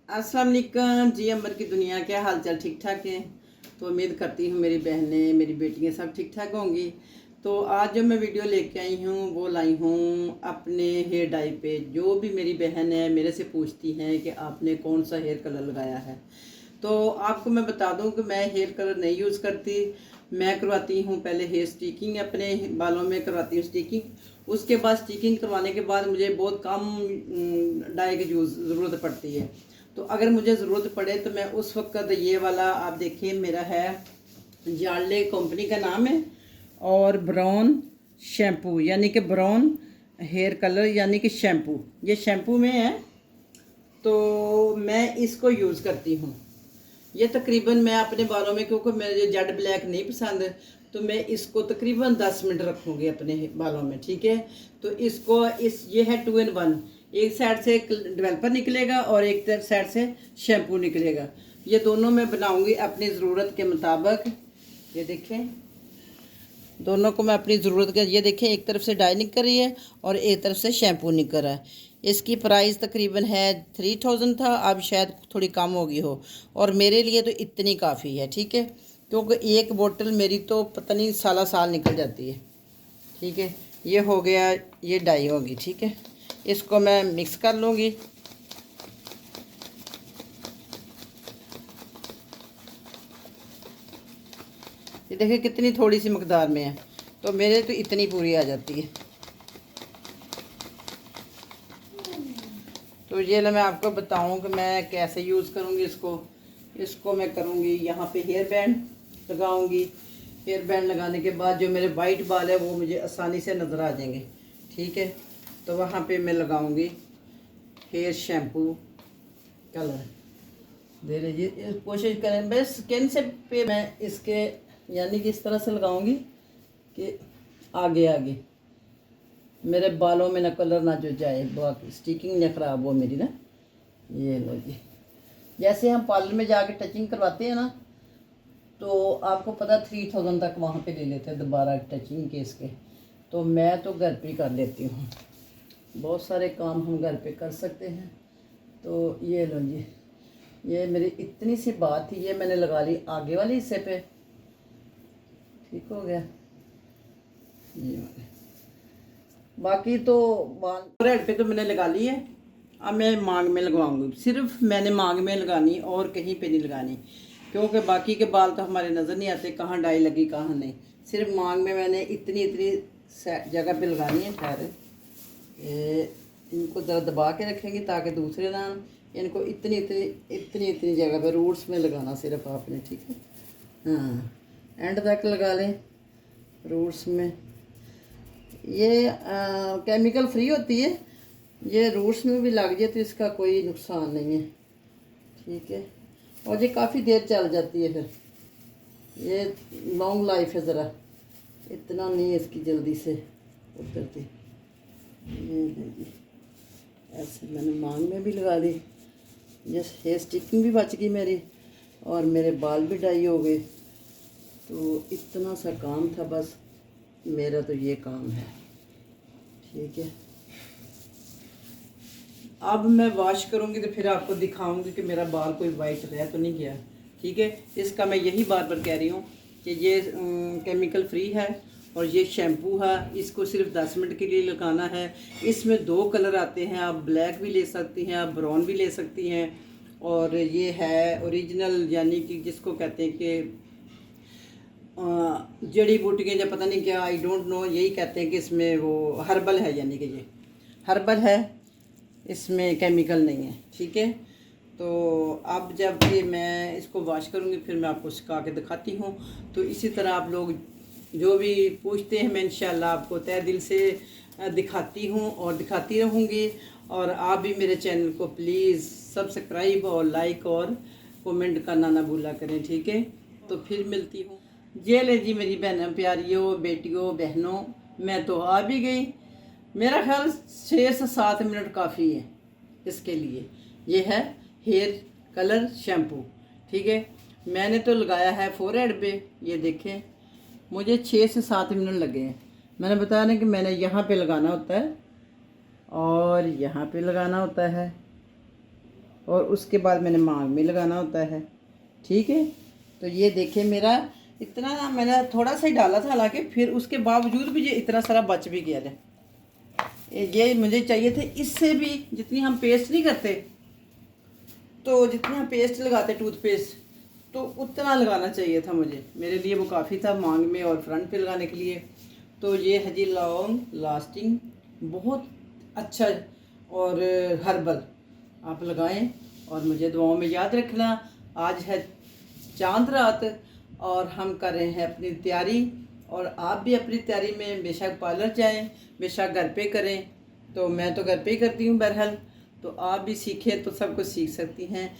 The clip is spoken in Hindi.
अस्सलाम वालेकुम जी। अमर की दुनिया, क्या हाल चाल? ठीक ठाक है? तो उम्मीद करती हूँ मेरी बहनें, मेरी बेटियाँ सब ठीक ठाक होंगी। तो आज जो मैं वीडियो लेके आई हूँ वो लाई हूँ अपने हेयर डाई पे। जो भी मेरी बहन है मेरे से पूछती हैं कि आपने कौन सा हेयर कलर लगाया है, तो आपको मैं बता दूं कि मैं हेयर कलर नहीं यूज़ करती। मैं करवाती हूँ पहले हेयर स्टिकिंग, अपने बालों में करवाती हूँ स्टिकिंग। उसके बाद स्टिकिंग करवाने के बाद मुझे बहुत कम डाई की ज़रूरत पड़ती है। तो अगर मुझे ज़रूरत पड़े तो मैं उस वक्त ये वाला, आप देखिए मेरा है, जार्ले कंपनी का नाम है, और ब्राउन शैम्पू यानी कि ब्राउन हेयर कलर यानी कि शैम्पू, ये शैम्पू में है। तो मैं इसको यूज़ करती हूँ। ये तकरीबन मैं अपने बालों में, क्योंकि मुझे जेड ब्लैक नहीं पसंद, तो मैं इसको तकरीबन 10 मिनट रखूँगी अपने बालों में, ठीक है। तो इसको ये है 2 in 1। एक साइड से डेवलपर निकलेगा और एक साइड से शैम्पू निकलेगा। ये दोनों मैं बनाऊँगी अपनी ज़रूरत के मुताबिक। ये देखें, दोनों को मैं अपनी ज़रूरत का, ये देखें एक तरफ से डाई निकल रही है और एक तरफ से शैम्पू निकल रहा है। इसकी प्राइस तकरीबन है 3000 था, अब शायद थोड़ी कम होगी हो, और मेरे लिए तो इतनी काफ़ी है, ठीक है। क्योंकि एक बोतल मेरी तो पता नहीं साला साल निकल जाती है, ठीक है। ये हो गया, ये डाई होगी, ठीक है। इसको मैं मिक्स कर लूँगी। ये देखिए कितनी थोड़ी सी मकदार में है, तो मेरे तो इतनी पूरी आ जाती है। तो ये मैं आपको बताऊं कि मैं कैसे यूज़ करूंगी इसको। इसको मैं करूंगी यहाँ पे हेयर बैंड लगाऊंगी। हेयर बैंड लगाने के बाद जो मेरे वाइट बाल है वो मुझे आसानी से नज़र आ जाएंगे, ठीक है। तो वहाँ पे मैं लगाऊंगी हेयर शैम्पू कलर। दे लीजिए, कोशिश करें बस स्किन से पे मैं इसके, यानी कि इस तरह से लगाऊंगी कि आगे आगे मेरे बालों में ना कलर ना जो जाए, बाकी स्टिकिंग ना ख़राब हो मेरी ना। ये लो जी, जैसे हम पार्लर में जाके टचिंग करवाते हैं ना, तो आपको पता 3000 तक वहाँ पे ले लेते हैं दोबारा टचिंग के इसके। तो मैं तो घर पे ही कर लेती हूँ, बहुत सारे काम हम घर पे कर सकते हैं। तो ये लो जी, ये मेरी इतनी सी बात थी, ये मैंने लगा ली आगे वाले हिस्से पे, ठीक हो गया। ये बाकी तो बाल हेड पे तो मैंने लगा ली है। अब मैं मांग में लगवाऊंगी, सिर्फ मैंने मांग में लगानी और कहीं पे नहीं लगानी, क्योंकि बाकी के बाल तो हमारे नज़र नहीं आते कहाँ डाई लगी कहाँ नहीं। सिर्फ मांग में मैंने इतनी इतनी जगह पे लगानी है। खैर इनको ज़रा दबा के रखेंगे ताकि दूसरे ना, इनको इतनी इतनी इतनी इतनी जगह पे रूट्स में लगाना सिर्फ आपने, ठीक है। हाँ, एंड तक लगा लें रूट्स में। ये केमिकल फ्री होती है, ये रूट्स में भी लग जाए तो इसका कोई नुकसान नहीं है, ठीक है। और ये काफ़ी देर चल जाती है, फिर ये लॉन्ग लाइफ है, ज़रा इतना नहीं है इसकी जल्दी से उतरती। ये देखिए, ऐसे मैंने मांग में भी लगा दी। ये हेयर स्टिकिंग भी बच गई मेरी और मेरे बाल भी डाई हो गए। तो इतना सा काम था बस, मेरा तो ये काम है, ठीक है। अब मैं वॉश करूँगी तो फिर आपको दिखाऊंगी कि मेरा बाल कोई वाइट रह तो नहीं गया, ठीक है। इसका मैं यही बार बार कह रही हूँ कि ये केमिकल फ्री है और ये शैम्पू है। इसको सिर्फ 10 मिनट के लिए लगाना है। इसमें 2 कलर आते हैं, आप ब्लैक भी ले सकती हैं, आप ब्राउन भी ले सकती हैं। और ये है ओरिजिनल, यानी कि जिसको कहते हैं कि जड़ी बूटियाँ या पता नहीं क्या, आई डोंट नो, यही कहते हैं कि इसमें वो हर्बल है, यानी कि ये हर्बल है, इसमें केमिकल नहीं है, ठीक है। तो अब जब ये मैं इसको वॉश करूँगी फिर मैं आपको सुखा के दिखाती हूँ। तो इसी तरह आप लोग जो भी पूछते हैं मैं इंशाल्लाह आपको तहे दिल से दिखाती हूँ और दिखाती रहूँगी। और आप भी मेरे चैनल को प्लीज़ सब्सक्राइब और लाइक और कमेंट करना ना भूला करें, ठीक है। तो फिर मिलती हूँ। ये ले जी मेरी बहनों, प्यारियों, बेटियों, बहनों, मैं तो आ भी गई। मेरा ख्याल 6 से 7 मिनट काफ़ी है इसके लिए। ये है हेयर कलर शैम्पू, ठीक है। मैंने तो लगाया है फोरहेड पे, ये देखें मुझे 6 से 7 मिनट लगे हैं। मैंने बताया ना कि मैंने यहाँ पे लगाना होता है और यहाँ पे लगाना होता है, और उसके बाद मैंने मांग में लगाना होता है। ठीक है, तो ये देखिए मेरा इतना ना, मैंने थोड़ा सा ही डाला था, हालांकि फिर उसके बावजूद भी ये इतना सारा बच भी गया है। ये मुझे चाहिए थे इससे भी, जितनी हम पेस्ट नहीं करते, तो जितनी हम पेस्ट लगाते टूथपेस्ट, तो उतना लगाना चाहिए था मुझे। मेरे लिए वो काफ़ी था मांग में और फ्रंट पे लगाने के लिए। तो ये है जी लॉन्ग लास्टिंग, बहुत अच्छा और हर्बल, आप लगाएं और मुझे दुआओं में याद रखना। आज है चांद रात और हम कर रहे हैं अपनी तैयारी, और आप भी अपनी तैयारी में बेशक पार्लर जाएं, बेशक घर पे करें। तो मैं तो घर पे ही करती हूँ बहरहाल, तो आप भी सीखें तो सब कुछ सीख सकती हैं।